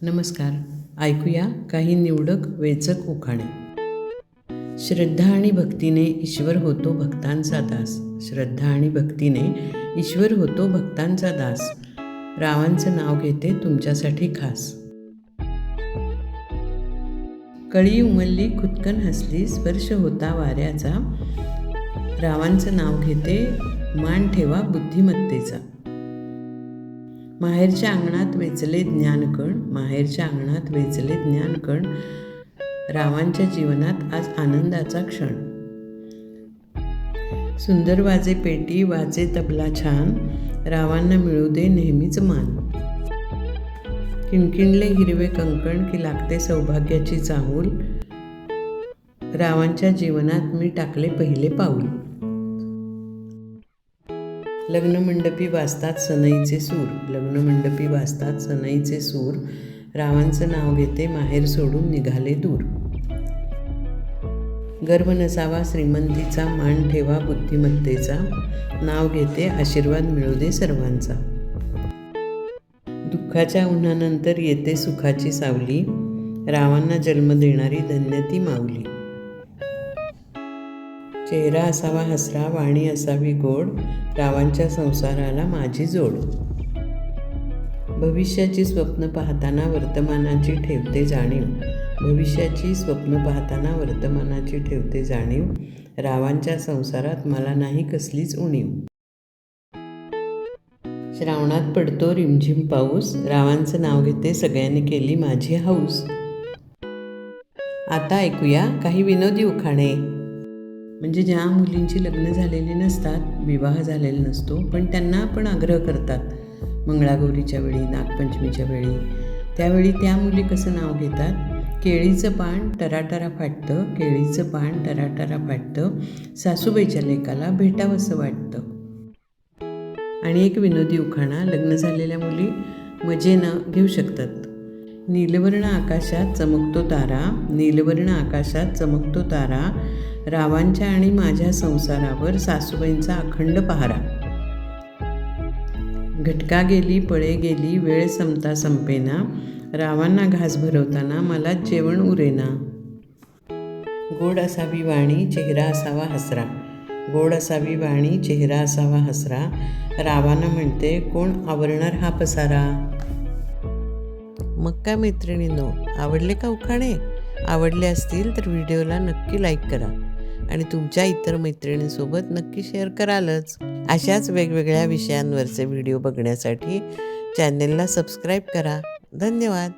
नमस्कार. ऐकूया काही निवडक वेचक उखाणे. श्रद्धा आणि भक्तीने ईश्वर होतो भक्तांचा दास. श्रद्धा आणि भक्तीने ईश्वर होतो भक्तांचा दास. रावांचं नाव घेते तुमच्यासाठी खास. कळी उमलली खुदकन हसली स्पर्श होता वाऱ्याचा. रावांचं नाव घेते मान ठेवा बुद्धिमत्तेचा. माहेरच्या अंगणात वेचले ज्ञानकण. माहेरच्या अंगणात वेचले ज्ञानकण. रावांच्या जीवनात आज आनंदाचा क्षण. सुंदर वाजे पेटी वाजे तबला छान. रावांना मिळू दे नेहमीच मान. किणकिणले हिरवे कंकण की लागते सौभाग्याची चाहूल. रावांच्या जीवनात मी टाकले पहिले पाऊल. लग्नमंडपी वाजतात सनईचे सूर. लग्नमंडपी वाजतात सनईचे सूर. रावांचं नाव घेते माहेर सोडून निघाले दूर. गर्व नसावा श्रीमंतीचा मान ठेवा बुद्धिमत्तेचा. नाव घेते आशीर्वाद मिळू दे सर्वांचा. दुःखाच्या उन्हानंतर येते सुखाची सावली. रावांना जन्म देणारी धन्य ती माऊली. चेहरा असावा हसरा वाणी असावी गोड. रावांच्या संसाराला माझी जोड. भविष्याची स्वप्न पाहताना वर्तमानाची ठेवते जाणीव. भविष्याची स्वप्न पाहताना वर्तमानाची ठेवते जाणीव. रावांच्या संसारात मला नाही कसलीच उणीव. श्रावणात पडतो रिमझिम पाऊस. रावांचं नाव घेते सगळ्यांनी केली माझी हौस. आता ऐकूया काही विनोदी उखाणे. म्हणजे ज्या मुलींची लग्न झालेली नसतात, विवाह झालेला नसतो, पण त्यांना आपण आग्रह करतात मंगळागौरीच्या वेळी, नागपंचमीच्या वेळी. त्यावेळी त्या मुली कसं नाव घेतात? केळीचं पान टराटरा फाटतं. केळीचं पान टराटरा फाटतं. सासूबाईच्या लेकाला भेटावंसं वाटतं. आणि एक विनोदी उखाणा. लग्न झालेल्या मुली मजेनं घेऊ शकतात. नीलवर्ण आकाशात चमकतो तारा. नीलवर्ण आकाशात चमकतो तारा. रावांच्या आणि माझ्या संसारावर सासूबाईंचा अखंड पहारा. घटका गेली पळे गेली वेळ संपता संपेना. रावांना घास भरवताना मला जेवण उरेना. गोड असावी वाणी चेहरा असावा हसरा. गोड असावी वाणी चेहरा असावा हसरा. रावांना म्हणते कोण आवरणार हा पसारा. मग काय मैत्रिणींनो, आवडले का उखाणे? आवडले असतील तर व्हिडिओला नक्की लाईक करा आणि तुमच्या इतर मैत्रिणींसोबत नक्की शेअर करालच. अशाच वेगवेगळ्या विषयांवरचे व्हिडिओ बघण्यासाठी चॅनेलला सबस्क्राईब करा. धन्यवाद.